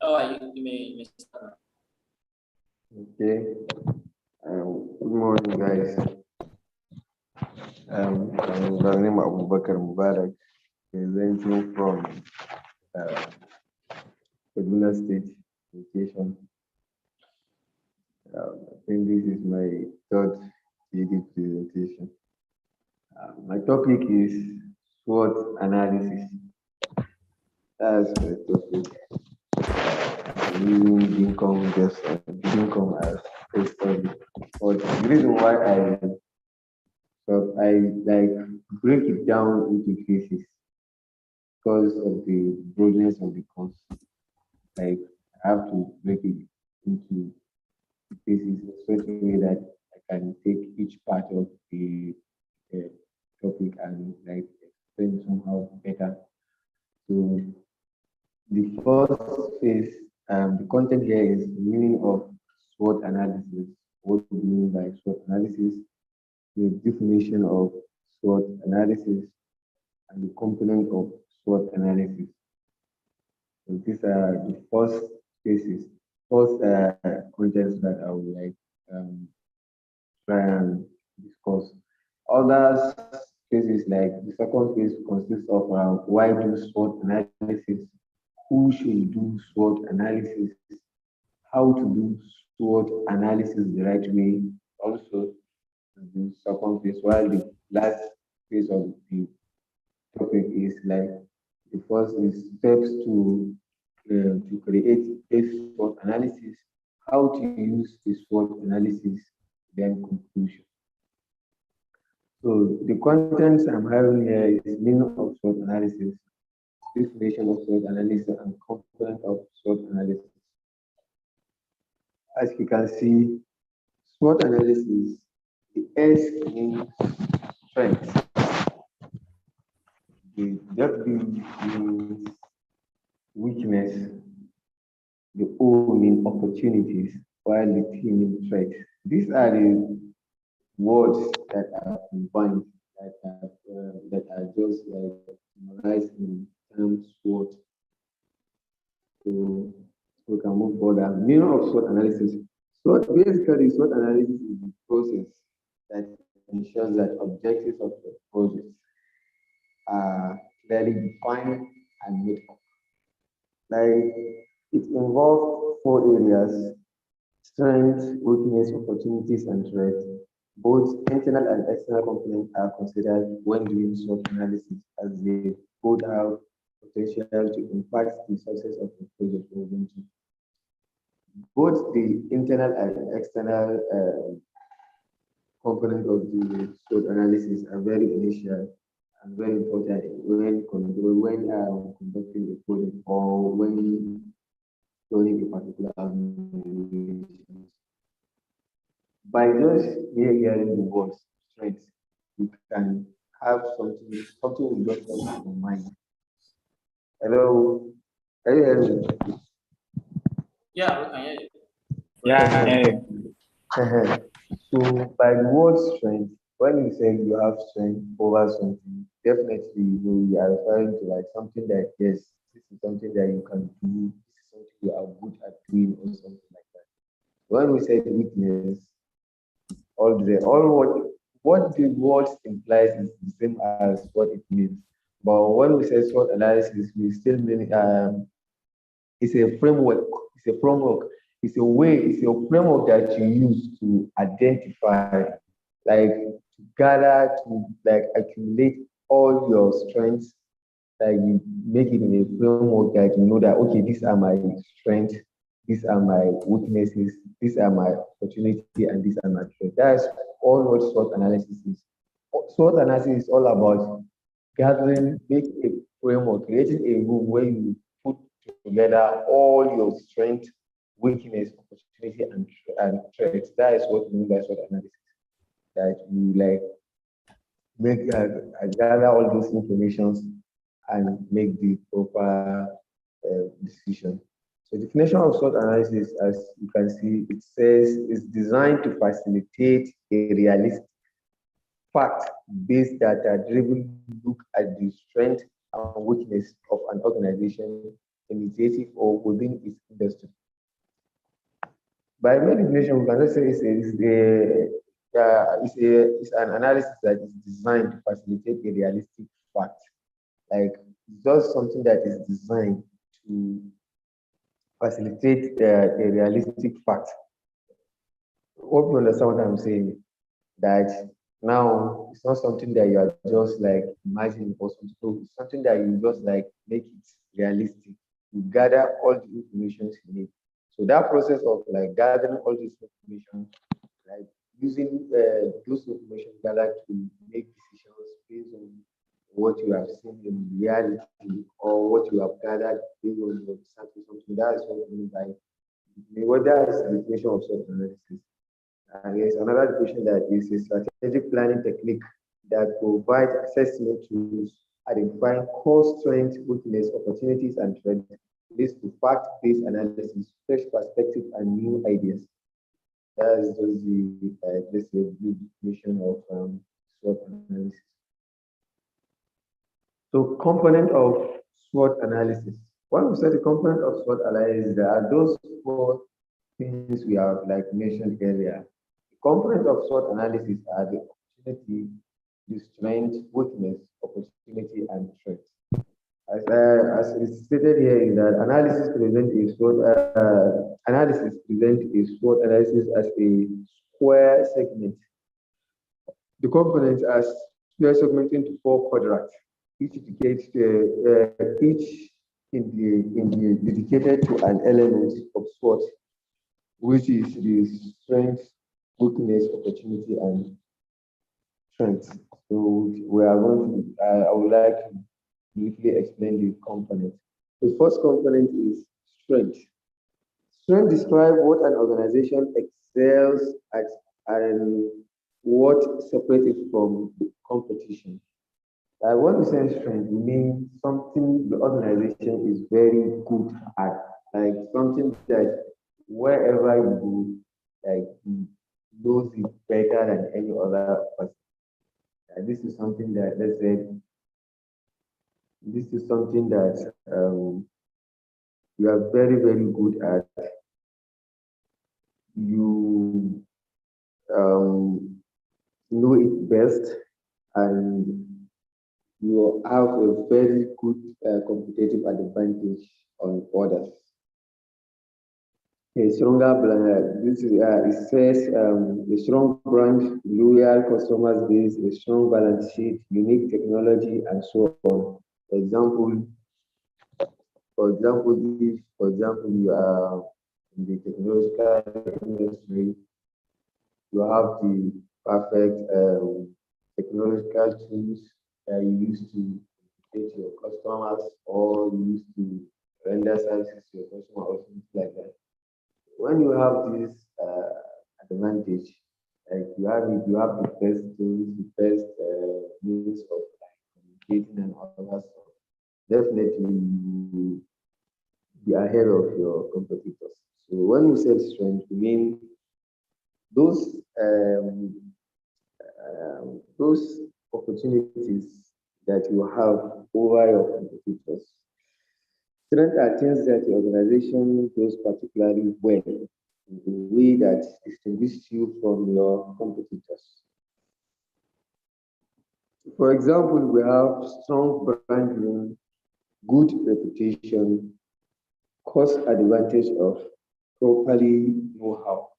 How are you? You may start. Okay. Good morning, guys. I'm Ibrahim Abubakar Mubarak, presenting from Kaduna State Education. I think this is my third TD presentation. My topic is SWOT analysis. That's my topic. I'm using Bincom as case study. But the reason why I like break it down into phases because of the broadness of the course. Like I have to break it into phases in such a way that I can take each part of the topic and like explain somehow better. So the first phase, the content here is the meaning of SWOT analysis. What do we mean by SWOT analysis? The definition of SWOT analysis and the component of SWOT analysis. So these are the first contents that I would like try and discuss. Other phases like the second phase consists of why do SWOT analysis, who should do SWOT analysis, how to do SWOT analysis the right way. Also, the second phase, while the last phase of the topic is like the first is steps to create a SWOT analysis, how to use the SWOT analysis, then conclusion. So the contents I'm having here is meaning of SWOT analysis, definition of SWOT analysis, and component of SWOT analysis. As you can see, SWOT analysis, the S means strength, the W means weakness, the O means opportunities, while the T means threat. These are the words that are combined, that are just like summarized in terms SWOT. So we can move further. Meaning of SWOT analysis. So basically, SWOT analysis is the process that ensures that objectives of the project are clearly defined and made up. Like it involves four areas: strength, weakness, opportunities, and threats. Both internal and external components are considered when doing SWOT analysis, as they both have potential to impact the success of the project we're going to. Both the internal and external component of the SWOT analysis are very initial and very important when conducting a project or when studying a particular organization. By just hearing the word strength, you can have something will just come to your mind. Hello, can you hear me? Yeah, we can hear you. Yeah. So by the word strength, when you say you have strength over something, definitely you are referring to like something that yes, this is something that you can do, this is something you are good at doing or something like that. When we say weakness, what the word implies is the same as what it means. But when we say SWOT analysis, we still mean it's a framework. It's a framework. It's a framework that you use to identify, like to gather, to like accumulate all your strengths. Like you make it in a framework that you know that okay, these are my strengths, these are my weaknesses, these are my opportunity, and these are my threats. That's all what SWOT analysis is. SWOT analysis is all about gathering, make a framework, creating a room where you put together all your strength, weakness, opportunity, and threats. That is what we mean by SWOT analysis. That you like make gather all those informations and make the proper decision. So definition of SWOT analysis, as you can see, it says is designed to facilitate a realistic fact-based data-driven look at the strength and weakness of an organization in initiative or within its industry. By my definition, we cannot say it's an analysis that is designed to facilitate a realistic fact. Like it's just something that is designed to facilitate a realistic fact. Hope you understand what I'm saying. That now it's not something that you are just like imagining or something. So it's something that you just like make it realistic. You gather all the information you need. So that process of like gathering all this information, like using those information gathered to make decisions based on what you have seen in reality or what you have gathered based on your research or something. That is what I mean by that is the definition of SWOT analysis. And there's another definition that is a strategic planning technique that provides assessment tools identifying core strengths, weaknesses, opportunities, and threats, leads to fact-based analysis, fresh perspective, and new ideas. That is just the just a brief definition of SWOT analysis. So, component of SWOT analysis. When we say the component of SWOT analysis, there are those four things we have like mentioned earlier. The component of SWOT analysis are the opportunity, the strength, weakness, opportunity, and threat. As is stated here, is that analysis present a SWOT analysis as a square segment. The components are square segment into four quadrants, each dedicated to an element of SWOT, which is the strength, weakness, opportunity, and strength. So we are going to, I would like to briefly explain the components. The first component is strength. Strength describes what an organization excels at and what separates it from the competition. When we say strength, we mean something the organization is very good at, like something that wherever you go, like knows it better than any other person. This is something that, let's say, this is something that you are very, very good at. You know it best, and you have a very good competitive advantage on others. A stronger brand, this is, it says a strong brand, loyal customers base, a strong balance sheet, unique technology, and so on. For example, if you are in the technological industry, you have the perfect technological tools that you use to educate your customers or you use to render services to your customer or things like that. When you have this advantage, like you have the best tools, the best means of like, communicating and all that stuff, definitely you be ahead of your competitors. So when we say strength, we mean those those opportunities that you have over your competitors. Strengths are things that the organization does particularly well in a way that distinguishes you from your competitors. For example, we have strong brand name, good reputation, cost advantage of properly know-how.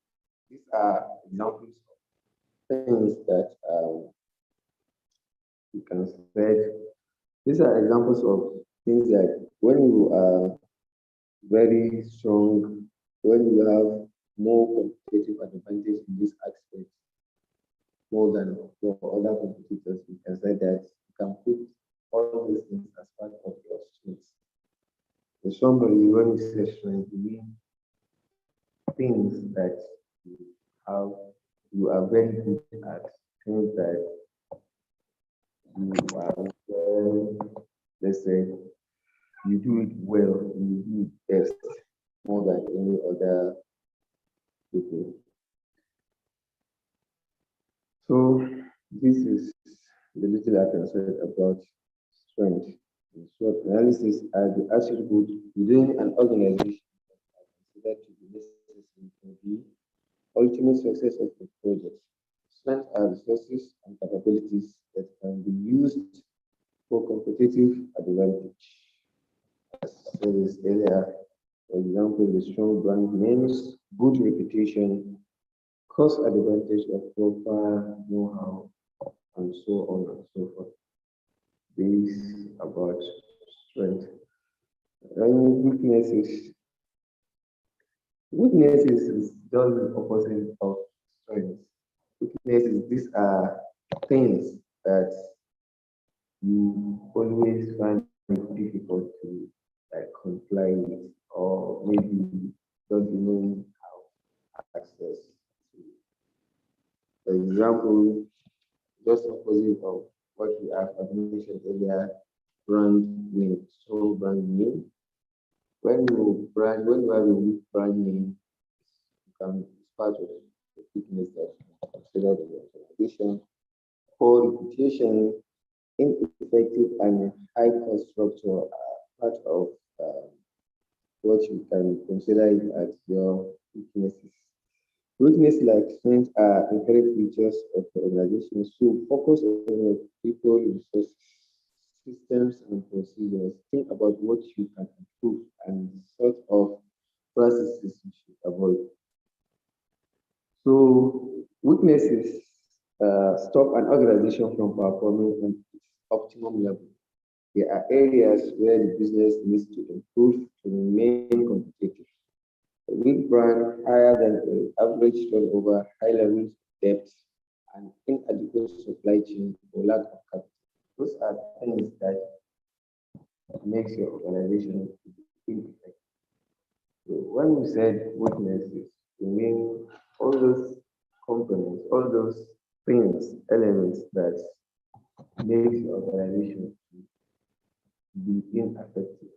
These are examples of things that you can say. These are examples of things that when you are very strong, when you have more competitive advantage in this aspect, more than your other competitors, you can say that you can put all these things as part of your strengths. So somebody, when you say strength, you mean things that you have, you are very good at, things that you are well, let's say, you do it well, you do it best, more than any other people. So this is the little I can say about strength. SWOT analysis are the attributes within an organization that are considered to be necessary for the ultimate success of the project. Strengths are resources and capabilities that can be used for competitive advantage. As said earlier, for example, the strong brand names, good reputation, cost advantage of proper know-how, and so on and so forth. This about strength. And weaknesses. Weaknesses is just the opposite of strength. Weaknesses, these are things that you always find it difficult to like comply with, or maybe you don't even have access to. For example, just opposite of what we have mentioned earlier, brand name, strong brand name. When you have a weak brand name, it's part of the weakness that you consider in your organization. Poor reputation, ineffective and high cost structure are part of what you can consider it as your weaknesses. Weakness like strengths are inherent features of the organization. So focus on your people, resources, systems, and procedures. Think about what you can improve and the sort of processes you should avoid. So weaknesses stop an organization from performing on its optimum level. There are areas where the business needs to improve to remain competitive. A weak brand, higher than an average turnover, high levels of debt, and inadequate supply chain or lack of capital. Those are things that makes your organization ineffective. So when we said weaknesses, we mean all those components, all those things, elements that makes your organization be ineffective.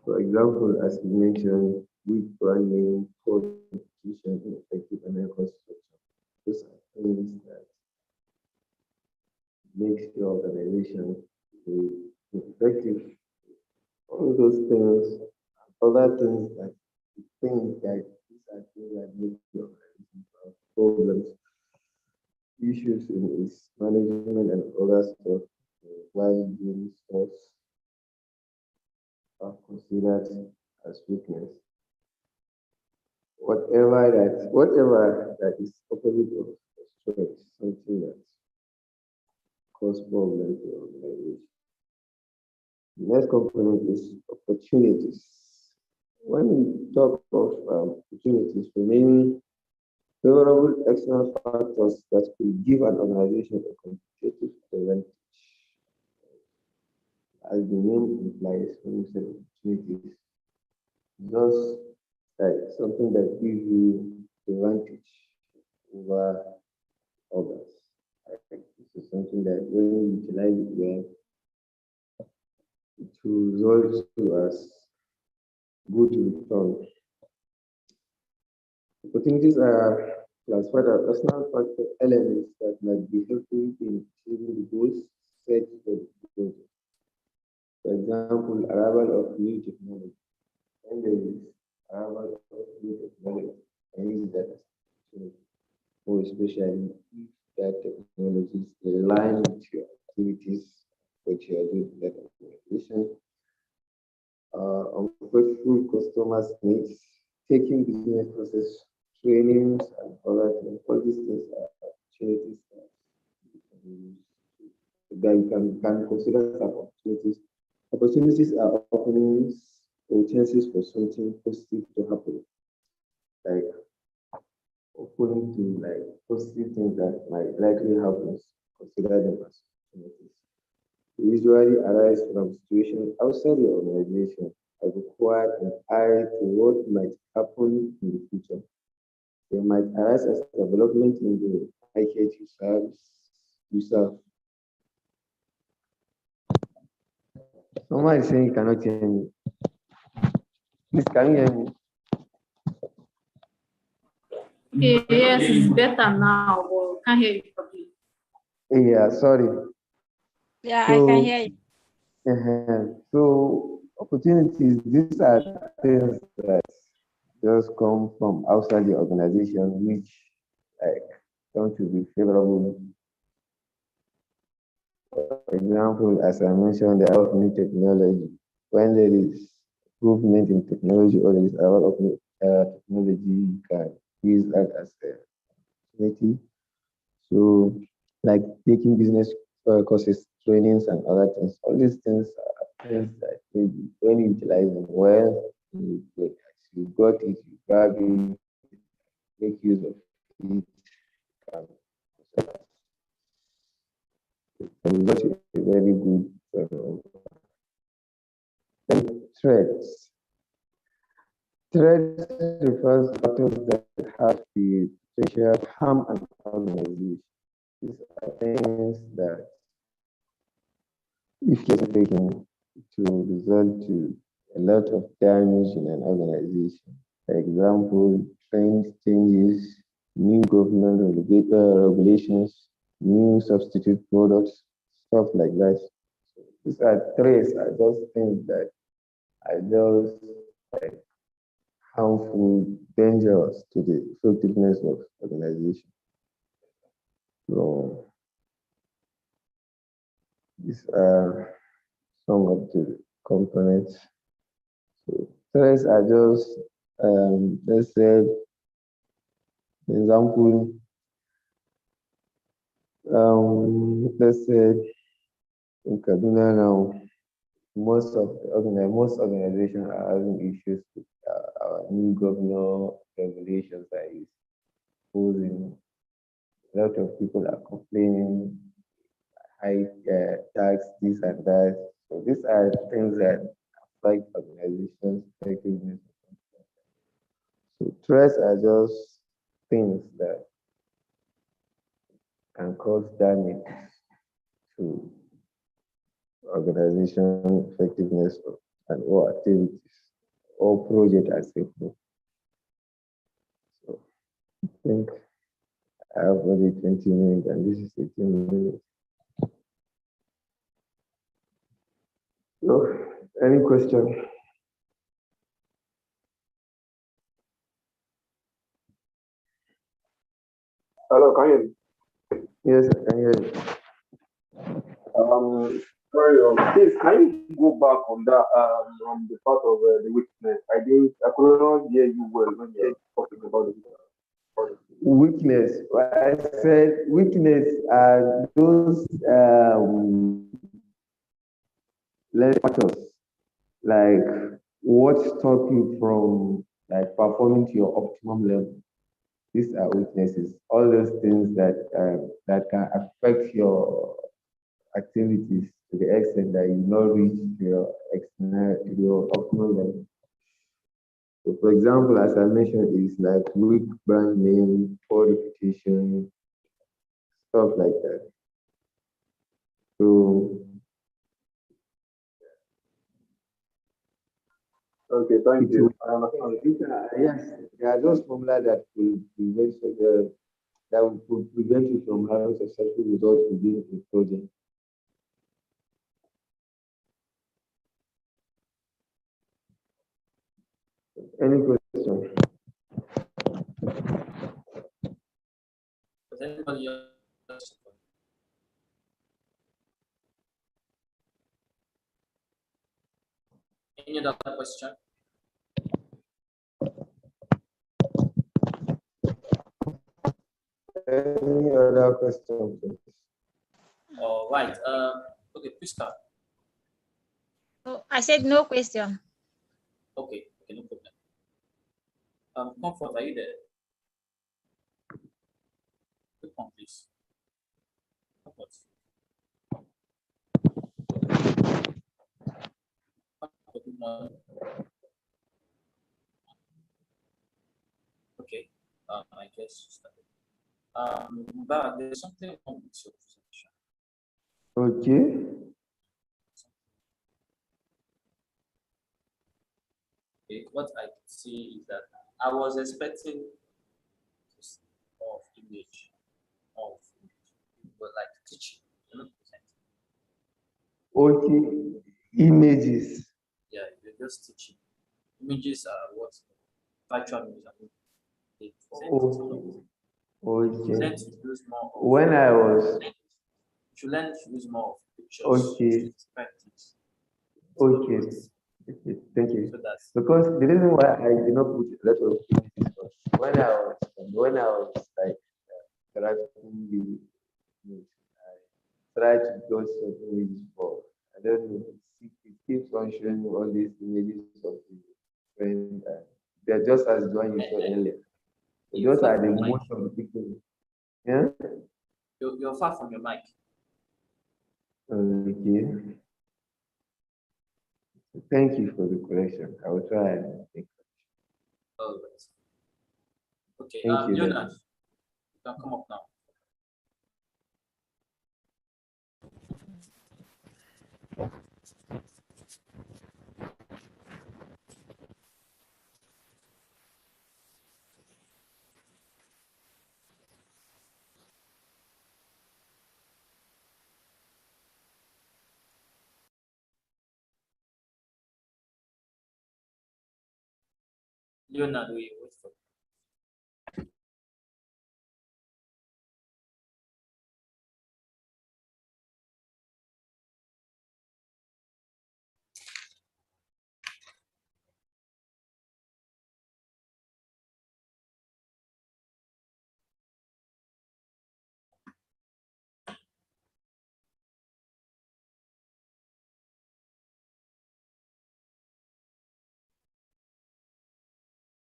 For example, as we mentioned, weak brand name, poor execution, ineffective and cost structure. Those are things that makes your organization be effective. All those things, other things that you think that these are things that make your organization have problems, issues in its management and other stuff, while doing stuff are considered as weakness. Whatever that is opposite of strength, something that cause problems to the organization. The next component is opportunities. When we talk of opportunities, we mean favorable external factors that could give an organization a competitive advantage. As the name implies, when we say opportunities, just like something that gives you advantage over others. This is something that when you utilize it well, it will result to us good return. Opportunities are classified as personal factor elements that might be helpful in achieving the goals set for the project. For example, arrival of new technology. When there is arrival of new technology, and use that as opportunity, more especially if that technology is aligned with your activities, what you are doing in that organization. Unfaithful customers needs, taking business process trainings and other things. All these things are opportunities that you can consider as opportunities. Opportunities are openings or chances for something positive to happen, like opening to like positive things that might likely happen. Consider them as opportunities. They usually arise from situations outside the organization that require an eye to what might happen in the future. They might arise as development in the market you serve. Someone is saying you cannot hear me. Please, can you hear me? Yes, it's better now, but can't hear you properly. Yeah, sorry. Yeah, I can So, hear you. so opportunities, these are things that just come from outside the organization, which like don't to be favorable. For example, as I mentioned, the of new technology. When there is improvement in technology or there is a lot of new technology, you can use that as a opportunity. So, like taking business courses, trainings, and other things. All these things are things that maybe when you utilize them well, as you got it, you grab it, make use of it, can result in a very good threats. Threats refers to factors that have the potential harm an organization. These are things that if you're taken to result to a lot of damage in an organization. For example, trend changes, new government regulations, new substitute products, stuff like that. So these are threats, are just things that are just like harmful, dangerous to the effectiveness of organization. So these are some of the components. So threats are just, let's say, example, let's say in Kaduna now, most organizations are having issues with our new governor regulations that is posing. A lot of people are complaining, high tax, this and that. So these are things that affect organizations' effectiveness. So threats are just things that can cause damage to organization effectiveness and or activities or project as a whole. So I think I have only 20 minutes and this is 18 minutes. So any question? Hello, can you Yes, I can hear you. sorry, please, can you go back on that, on the part of the weakness? I could not hear you well when you were talking about the Weakness. I said weakness are those factors like what stop you from like performing to your optimum level. These are weaknesses. All those things that can affect your activities to the extent that you not reach to your optimal level. So, for example, as I mentioned, is like weak brand name, poor reputation, stuff like that. So Okay, thank it you. will, yes, there are those formula that will prevent that will prevent you from having successful results within a project. Any question? Does anybody else? Any other question? Any other question, please? All right. Okay, please start. Oh, I said no question. Okay, no problem. Comfort, are you there? Quick one, please. Comfort. Good morning. Okay. I guess you started. But there's something wrong with your presentation. Okay. Okay, what I can see is that I was expecting to see more of image, but like teaching, you're not presenting. Okay, images. Yeah, you're just teaching. Images are what virtual images are. They present it a lot. You Okay. learn to use more of. When I was You learn to use more of pictures to okay, describe things. okay, okay, thank you. So that's Because the reason why I did not put a lot of images was when I was like interacting with news, I try to dodge some images, but I don't know. It keeps on showing me all these images of the friend. They're just as the one you saw earlier. So you're those far are the from your mic. most of the pictures. Yeah. You're far from your mic. Okay. Thank you for the correction. I will try and think. All right. Okay. Thank you very Leonard, much. you can come up now. Leonard, we wait for.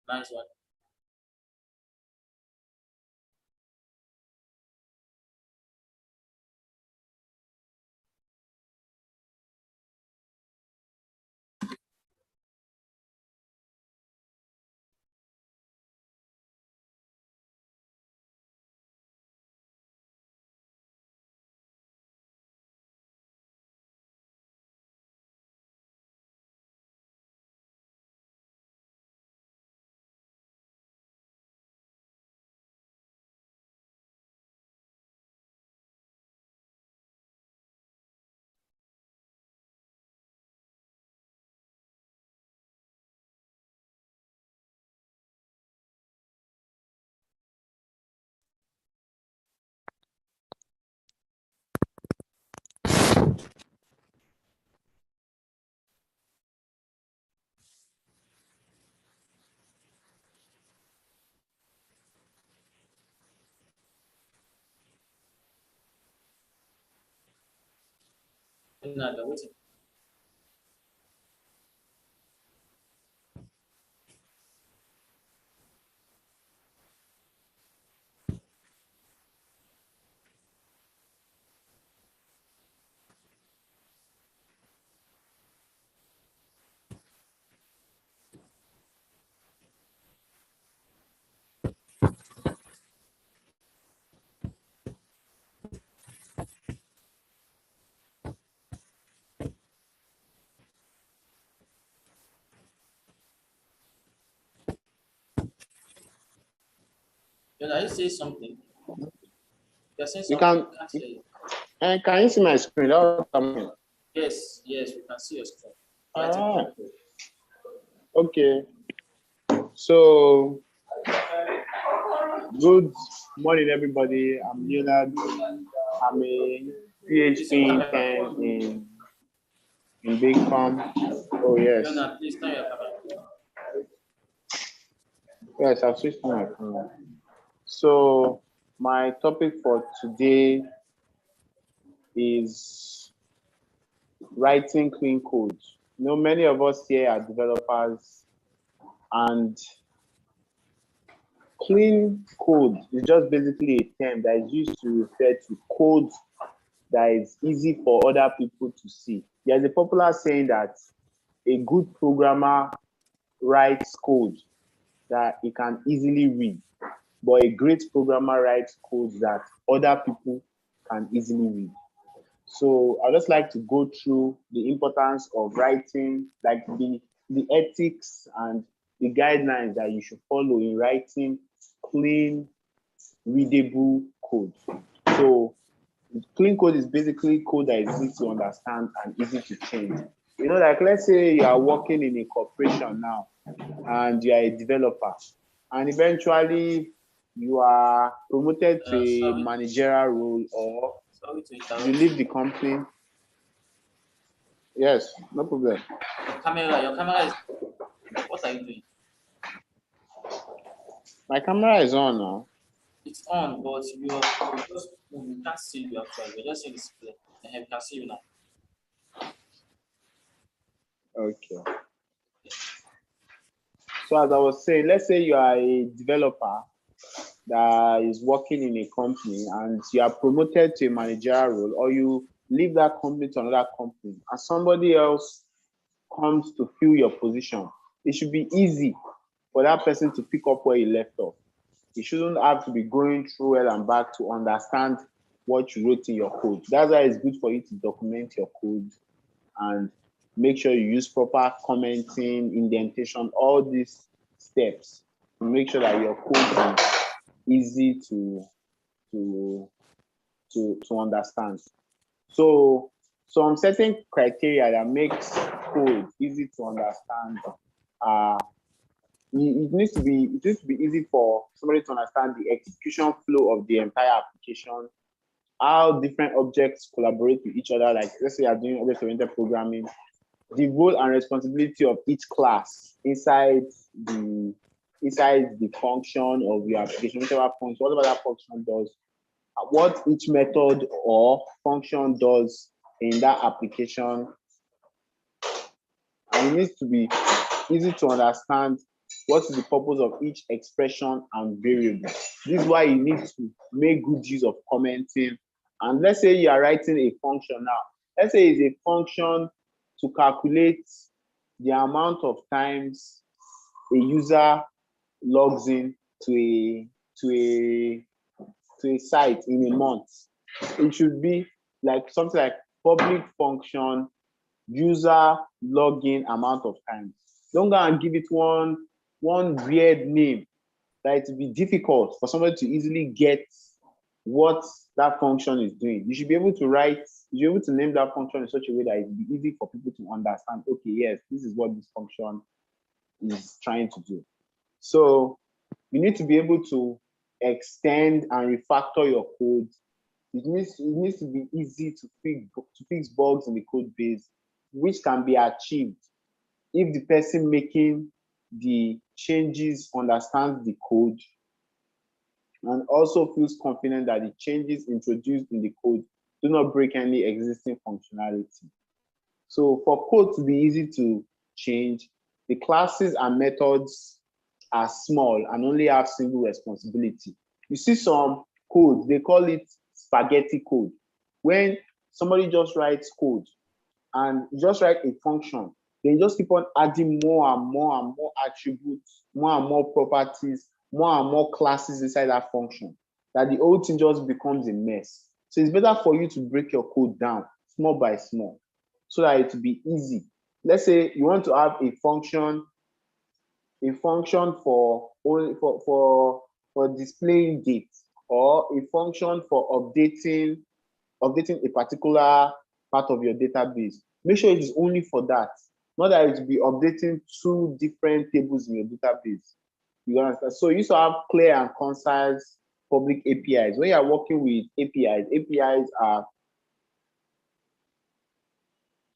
Nice one. Leonard, you're waiting. Leonard, you say something. You're saying You something. can, I can't hear you. and can you see my screen? That's what I'm saying. Yes, yes, we can see your screen. Ah, okay. So, good morning, everybody. I'm Leonard. I'm a Please, your PhD camera. intern in Bincom. Oh, yes. Leonard, please turn your camera. Yes, I've switched to my phone. So, my topic for today is writing clean code. You know, many of us here are developers, and clean code is just basically a term that is used to refer to code that is easy for other people to see. There's a popular saying that a good programmer writes code that he can easily read, but a great programmer writes code that other people can easily read. So I'd just like to go through the importance of writing, like the ethics and the guidelines that you should follow in writing clean, readable code. So Clean code is basically code that is easy to understand and easy to change. You know, like let's say you are working in a corporation now and you are a developer, and eventually you are promoted to a Sorry. managerial role, or Sorry to you interrupt. leave the company. Yes, no problem. Your camera is. What are you doing? My camera is on now. It's on, but you can't see you actually. We're just seeing display. And we can see you now. Okay. So as I was saying, let's say you are a developer that is working in a company and you are promoted to a managerial role, or you leave that company to another company and somebody else comes to fill your position. It should be easy for that person to pick up where you left off. You shouldn't have to be going through it and back to understand what you wrote in your code. That's why it's good for you to document your code and make sure you use proper commenting, indentation, all these steps to make sure that your code is easy to understand. So some certain criteria that makes code easy to understand it needs to be easy for somebody to understand the execution flow of the entire application, how different objects collaborate with each other. Like let's say you're doing object-oriented programming, the role and responsibility of each class inside the function of your application, whatever that function does, what each method or function does in that application. And it needs to be easy to understand what is the purpose of each expression and variable. This is why you need to make good use of commenting. And let's say you are writing a function now. Let's say it's a function to calculate the amount of times a user logs in to a site in a month. It should be like something like public function user login amount of times. Don't go and give it one weird name that it will be difficult for somebody to easily get what that function is doing. You should be able to name that function in such a way that it will be easy for people to understand, okay, yes, this is what this function is trying to do. So you need to be able to extend and refactor your code. It needs to be easy to fix bugs in the code base, which can be achieved if the person making the changes understands the code and also feels confident that the changes introduced in the code do not break any existing functionality. So for code to be easy to change, the classes and methods are small and only have single responsibility. You see some code, they call it spaghetti code. When somebody just writes code and just write a function, they just keep on adding more and more and more attributes, more and more properties, more and more classes inside that function, that the whole thing just becomes a mess. So it's better for you to break your code down small by small so that it will be easy. Let's say you want to have a function for displaying date, or a function for updating a particular part of your database. Make sure it is only for that, not that it will be updating two different tables in your database. You understand? So you used to have clear and concise public APIs. When you are working with APIs are,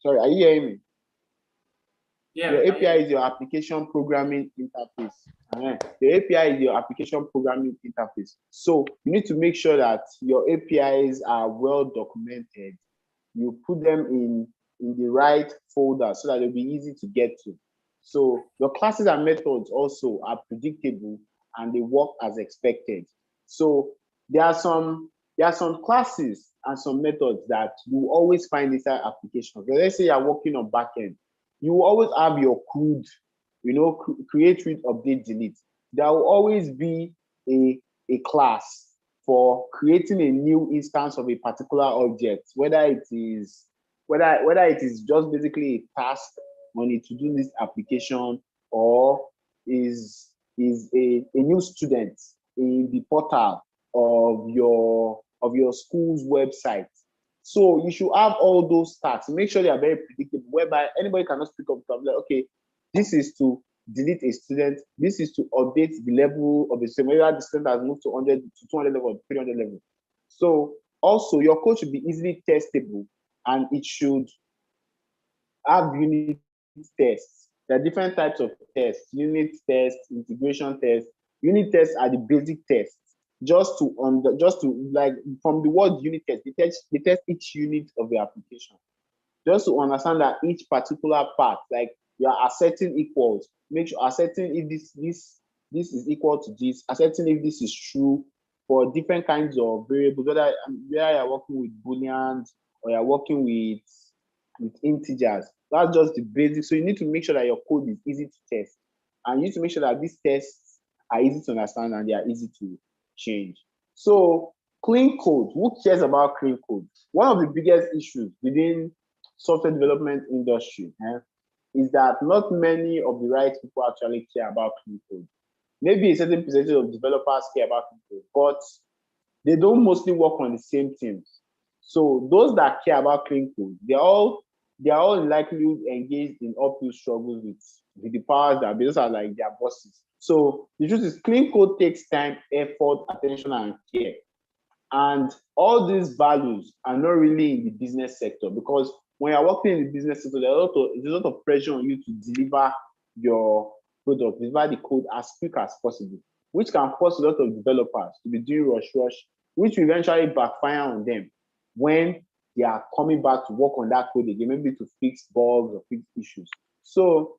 sorry, are you hearing me? Yeah, Your API is your application programming interface. The API is your application programming interface. So you need to make sure that your APIs are well documented. You put them in the right folder so that they'll be easy to get to. So your classes and methods also are predictable and they work as expected. So there are some classes and some methods that you always find inside applications. So let's say you're working on backend, you will always have your CRUD, create, read, update, delete. There will always be a class for creating a new instance of a particular object, whether it is just basically a task on a to-do list application, or is a new student in the portal of your of your school's website. So you should have all those stats. Make sure they are very predictable, whereby anybody cannot speak up like, okay, this is to delete a student, this is to update the level of the student, whether the student has moved to 100 to 200 level or 300 level. So also your code should be easily testable, and it should have unit tests. There are different types of tests: unit tests, integration tests. Unit tests are the basic tests. Just to like from the word unit test, they test each unit of the application. Just to understand that each particular part, like you are asserting equals, make sure asserting if this is equal to this, asserting if this is true for different kinds of variables, whether you are working with booleans or you're working with integers. That's just the basic. So you need to make sure that your code is easy to test, and you need to make sure that these tests are easy to understand and they are easy to change. So clean code, who cares about clean code? One of the biggest issues within software development industry is that not many of the right people actually care about clean code. Maybe a certain percentage of developers care about clean code, but they don't mostly work on the same teams. So those that care about clean code, they're all likely engaged in uphill struggles with the powers that be. Those are like their bosses. So the truth is, clean code takes time, effort, attention, and care. And all these values are not really in the business sector, because when you're working in the business sector, there's a lot of pressure on you to deliver your product, deliver the code as quick as possible, which can force a lot of developers to be doing rush, which will eventually backfire on them when they are coming back to work on that code again, maybe to fix bugs or fix issues. So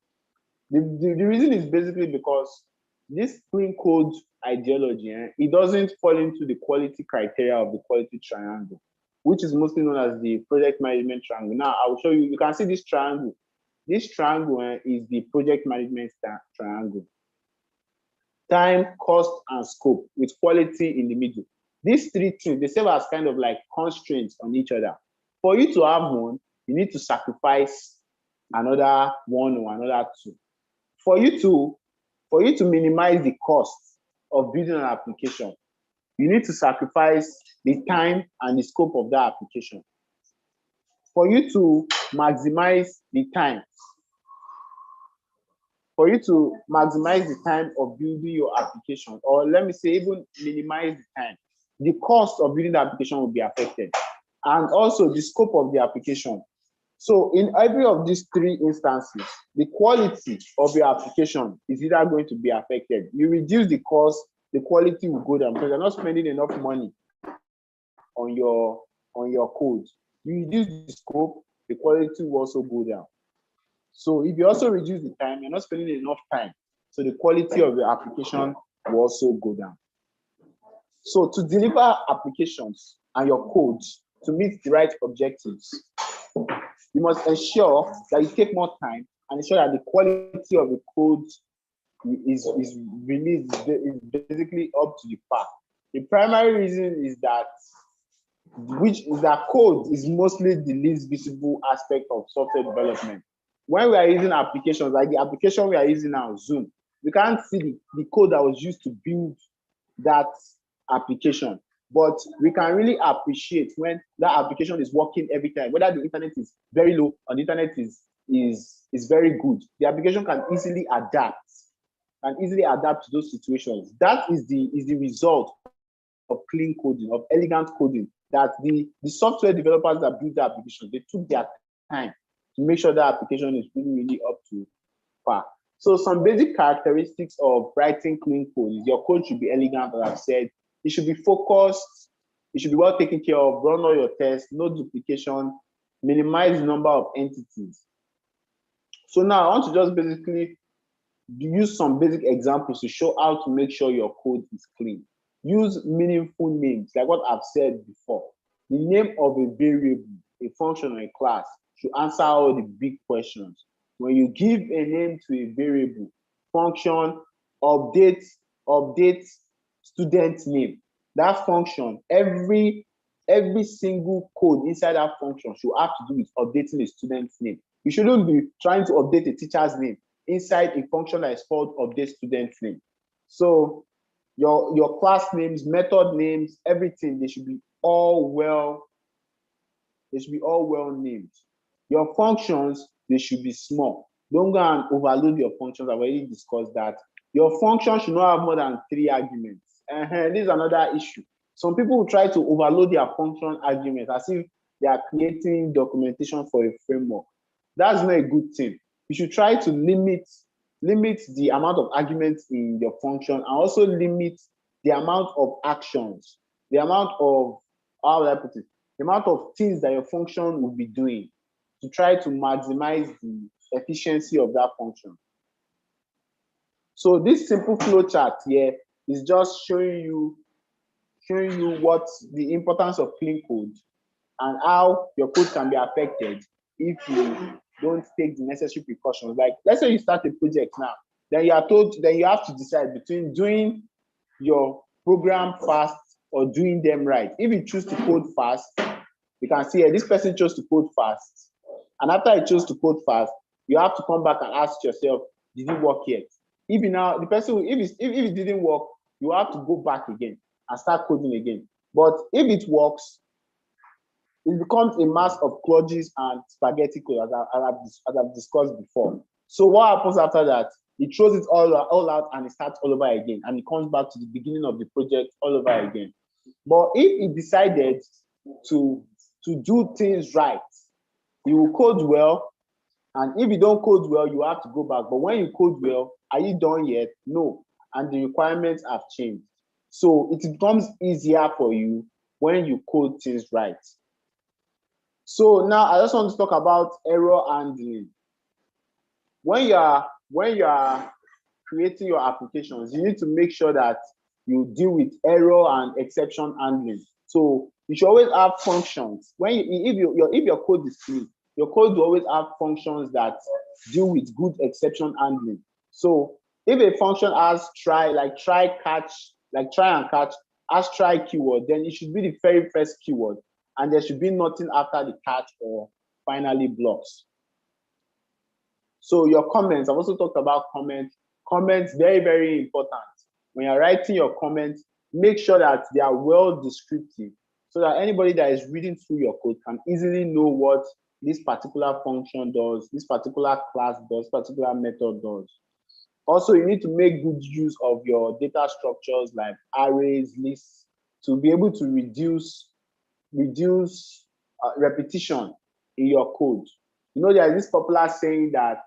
the reason is basically because this clean code ideology, it doesn't fall into the quality criteria of the quality triangle, which is mostly known as the project management triangle. Now, I will show you. You can see this triangle. This triangle is the project management triangle. Time, cost, and scope, with quality in the middle. These three things, they serve as kind of like constraints on each other. For you to have one, you need to sacrifice another one or another two. For you to minimize the cost of building an application, you need to sacrifice the time and the scope of that application. For you to maximize the time, of building your application, or let me say even minimize the time, the cost of building the application will be affected, and also the scope of the application. So in every of these three instances, the quality of your application is either going to be affected. You reduce the cost, the quality will go down because you're not spending enough money on your code. You reduce the scope, the quality will also go down. So if you also reduce the time, you're not spending enough time, so the quality of your application will also go down. So to deliver applications and your code to meet the right objectives, you must ensure that you take more time and ensure that the quality of the code is basically up to the par. The primary reason is that code is mostly the least visible aspect of software development. When we are using applications like the application we are using now, Zoom, we can't see the code that was used to build that application. But we can really appreciate when that application is working every time, whether the internet is very low or the internet is very good. The application can easily adapt to those situations. That is the result of clean coding, of elegant coding, that the software developers that build the application, they took their time to make sure that application is really up to par. So some basic characteristics of writing clean code is your code should be elegant, as I've said. It should be focused. It should be well taken care of. Run all your tests, no duplication, minimize the number of entities. So now I want to just basically use some basic examples to show how to make sure your code is clean. Use meaningful names, like what I've said before. The name of a variable, a function, or a class should answer all the big questions. When you give a name to a variable, function, update student name, that function, every single code inside that function should have to do with updating a student's name. You shouldn't be trying to update a teacher's name inside a function that is called update student's name. So your class names, method names, everything, they should be all well, they should be all well named. Your functions, they should be small. Don't go and overload your functions. I've already discussed that. Your function should not have more than 3 arguments. This is another issue. Some people will try to overload their function arguments as if they are creating documentation for a framework. That's not a good thing. You should try to limit the amount of arguments in your function, and also limit the amount of actions, the amount of, how would I put it, the amount of things that your function will be doing to try to maximize the efficiency of that function. So this simple flow chart here is just showing you what the importance of clean code and how your code can be affected if you don't take the necessary precautions. Like, let's say you start a project now, then you have to decide between doing your program fast or doing them right. If you choose to code fast, you can see here, this person chose to code fast. And after he chose to code fast, you have to come back and ask yourself, did it work yet? If it didn't work, you have to go back again and start coding again. But if it works, it becomes a mass of kludges and spaghetti code, as I've discussed before. So what happens after that? It throws it all out and it starts all over again, and it comes back to the beginning of the project all over again. But if it decided to do things right, you will code well, and if you don't code well, you have to go back. But when you code well, are you done yet? No, and the requirements have changed. So it becomes easier for you when you code things right. So now I just want to talk about error handling. When you are creating your applications, you need to make sure that you deal with error and exception handling. So you should always have functions. If your code is clean, your code will always have functions that deal with good exception handling. So if a function has try and catch, has try keyword, then it should be the very first keyword, and there should be nothing after the catch or finally blocks. So your comments, I've also talked about comments. Comments, very, very important. When you're writing your comments, make sure that they are well descriptive, so that anybody that is reading through your code can easily know what this particular function does, this particular class does, this particular method does. Also, you need to make good use of your data structures like arrays, lists, to be able to reduce repetition in your code. You know, there is this popular saying that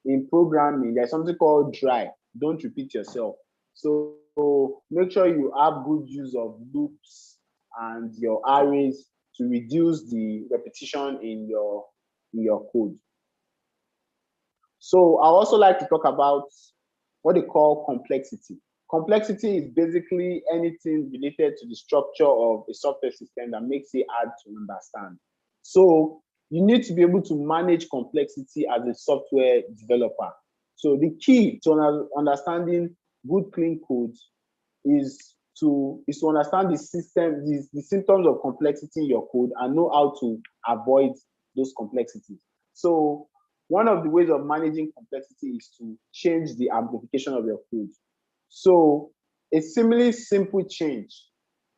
in programming, there's something called dry. Don't repeat yourself. So make sure you have good use of loops and your arrays to reduce the repetition in your code. So I also like to talk about what they call complexity. Complexity is basically anything related to the structure of a software system that makes it hard to understand. So you need to be able to manage complexity as a software developer. So the key to understanding good clean code is to understand the symptoms of complexity in your code and know how to avoid those complexities. So one of the ways of managing complexity is to change the amplification of your code. So a similarly simple change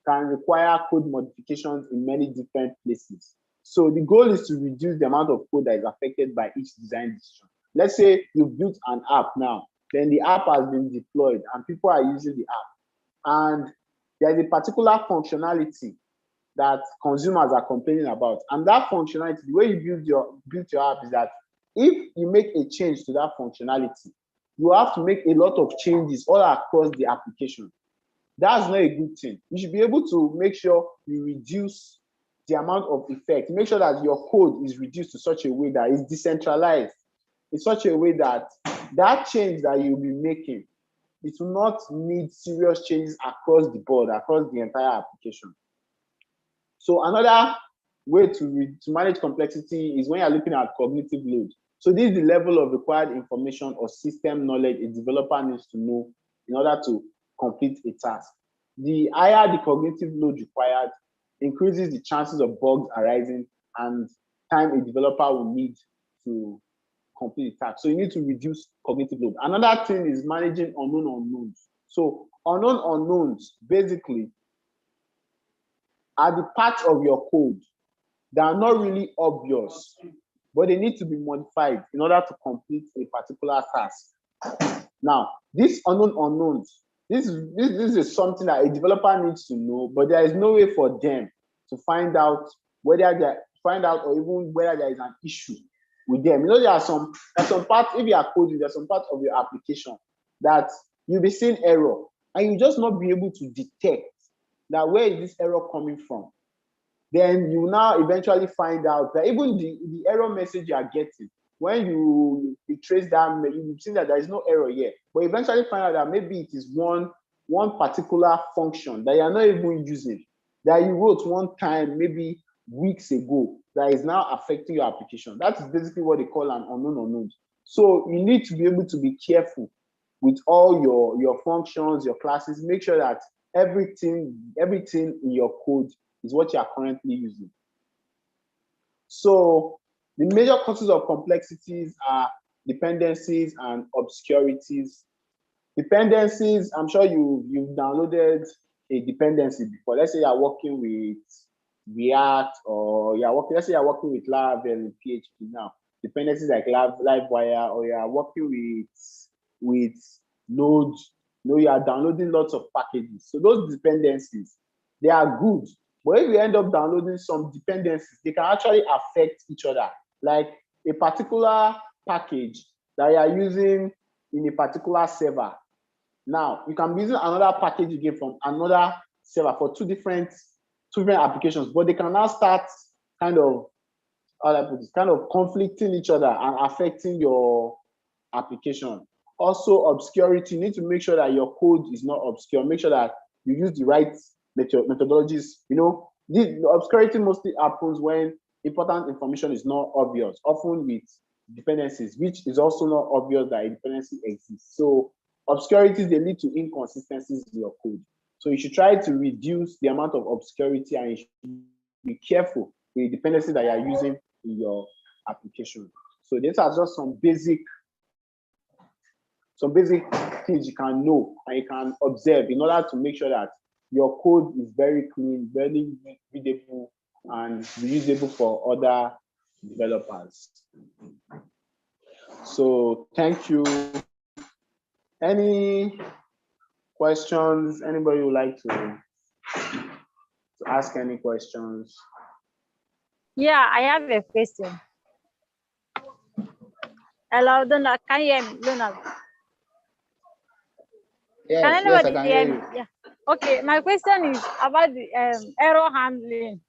can require code modifications in many different places. So the goal is to reduce the amount of code that is affected by each design decision. Let's say you built an app now, then the app has been deployed and people are using the app. And there's a particular functionality that consumers are complaining about. And that functionality, the way you build your app is that if you make a change to that functionality, you have to make a lot of changes all across the application. That's not a good thing. You should be able to make sure you reduce the amount of effect. Make sure that your code is reduced to such a way that it's decentralized, in such a way that that change that you'll be making, it will not need serious changes across the board, across the entire application. So another way to manage complexity is when you're looking at cognitive load. So this is the level of required information or system knowledge a developer needs to know in order to complete a task. The higher the cognitive load required increases the chances of bugs arising and time a developer will need to complete the task. So you need to reduce cognitive load. Another thing is managing unknown unknowns. So unknown unknowns, basically, are the parts of your code that are not really obvious, but they need to be modified in order to complete a particular task. Now, these unknown unknowns, this is something that a developer needs to know, but there is no way for them to find out or even whether there is an issue with them. You know, there are some parts, if you are coding, there are some parts of your application that you'll be seeing error, and you just not be able to detect that where is this error coming from. Then you now eventually find out that even the error message you are getting, when you trace that, you see that there is no error here, but eventually find out that maybe it is one particular function that you are not even using, that you wrote one time, maybe weeks ago, that is now affecting your application. That is basically what they call an unknown unknown. So you need to be able to be careful with all your functions, your classes. Make sure that everything in your code is what you are currently using. So the major causes of complexities are dependencies and obscurities. Dependencies, I'm sure you've downloaded a dependency before. Let's say you're working with React, or let's say you're working with Laravel and PHP now. Dependencies like Livewire, or you're working with Node. You are downloading lots of packages. So those dependencies, they are good. But if you end up downloading some dependencies, they can actually affect each other. Like a particular package that you are using in a particular server. Now, you can be using another package again from another server for two different applications, but they can now start kind of conflicting each other and affecting your application. Also, obscurity, you need to make sure that your code is not obscure. Make sure that you use the right methodologies. You know, the obscurity mostly happens when important information is not obvious, often with dependencies, which is also not obvious that a dependency exists. So obscurities, they lead to inconsistencies in your code. So you should try to reduce the amount of obscurity, and you should be careful with the dependencies that you are using in your application. So these are just some basic things you can know and you can observe in order to make sure that your code is very clean, very readable, and reusable for other developers. So thank you. Any questions? Anybody would like to ask any questions? Yeah, I have a question. Hello, Donald. Can you hear me, Donald? Yes, Can I anybody can hear hear me? you. Yeah. Okay, my question is about the error handling.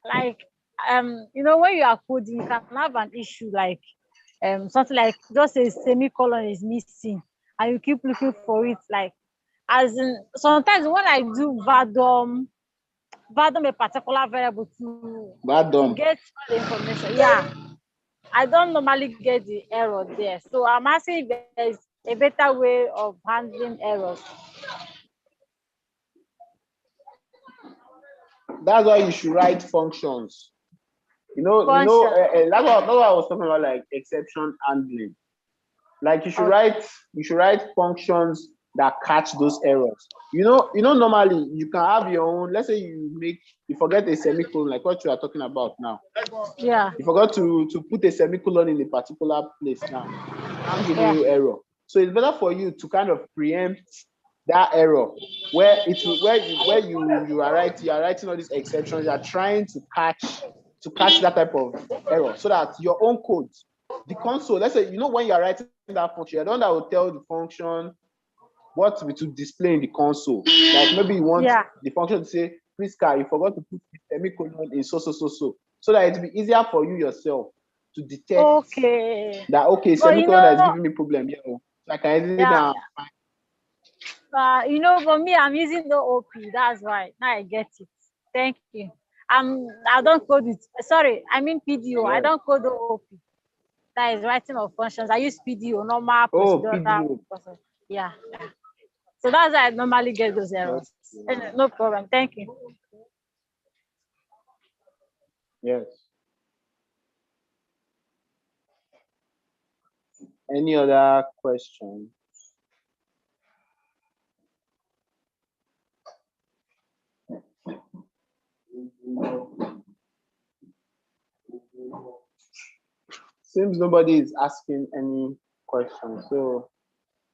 Like, you know, when you are coding, you can have an issue like something like just a semicolon is missing, and you keep looking for it. Like, as in, sometimes when I do VADOM a particular variable to get the information, yeah, I don't normally get the error there. So I'm asking if there's a better way of handling errors. That's why you should write functions. That's what I was talking about, like exception handling. Like you should write functions that catch those errors. Normally you can have your own. Let's say you forget a semicolon, like what you are talking about now. Yeah. You forgot to put a semicolon in a particular place now. I'm giving you error. So it's better for you to kind of preempt that error where you are writing all these exceptions. You are trying to catch that type of error, so that your own code, the console, let's say, when you are writing that function, you're the one that will tell the function what to display in the console. Like maybe you want the function to say, Priska, you forgot to put the semicolon in so that it will be easier for you yourself to detect that semicolon that is giving me problem here. So I can easily now. For me, I'm using the OP. That's why now I get it. Thank you. I don't code it. Sorry, I mean PDO. Yeah. I don't code the OP. That is writing of functions. I use PDO, normal procedural. PDO. Yeah. So that's why I normally get those errors. No problem. Thank you. Yes. Any other questions? Seems nobody is asking any questions. So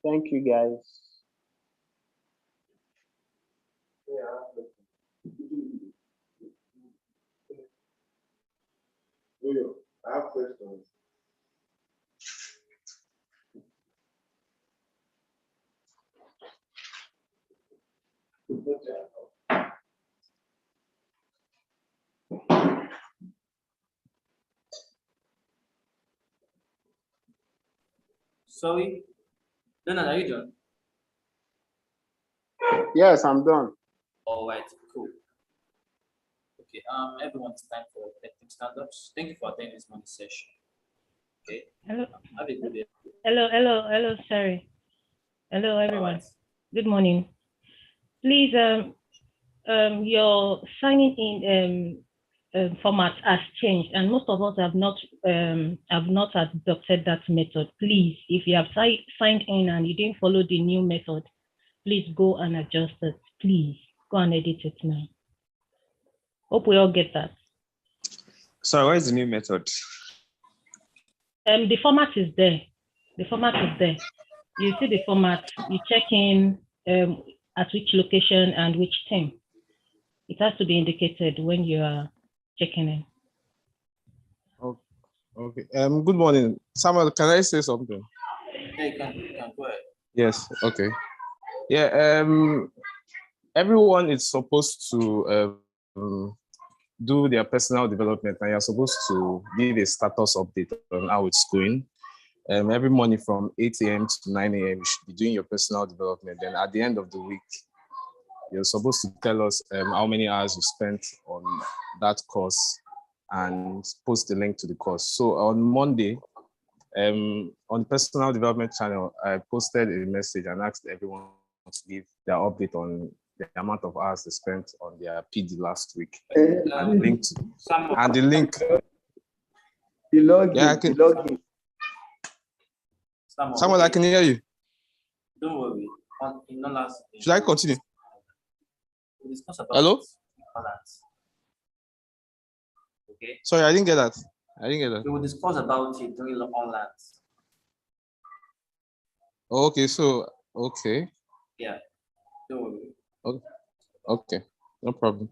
thank you guys. I have questions. Sorry, Leonard, are you done? Yes, I'm done. All right, cool. Okay, everyone, it's time for technical stand-ups. Thank you for attending this morning session. Okay, Hello, have a good day. hello, sorry. Hello, everyone. Alright. Good morning. Please, your signing in format has changed, and most of us have not adopted that method. Please, if you have signed in and you didn't follow the new method, please go and adjust it. Please go and edit it now. Hope we all get that. Sorry, what is the new method? The format is there. The format is there. You see the format, you check in at which location and which team. It has to be indicated when you are checking in. Okay. Good morning. Samuel, can I say something? Yeah, you can go ahead. Yes, okay. Yeah, everyone is supposed to do their personal development, and you're supposed to give a status update on how it's going. Every morning from 8 a.m. to 9 a.m., you should be doing your personal development. Then at the end of the week, you're supposed to tell us how many hours you spent on that course and post the link to the course. So on Monday, on the personal development channel, I posted a message and asked everyone to give their update on the amount of hours they spent on their PD last week. And the link, The login. Yeah, I can- The login. Samuel, I can hear you. Don't worry. In the last Should I continue? we'll discuss about Hello? balance. Okay. Sorry, I didn't get that. We will discuss about it during the online. Okay, so, okay. Yeah. Don't worry. Okay, no problem.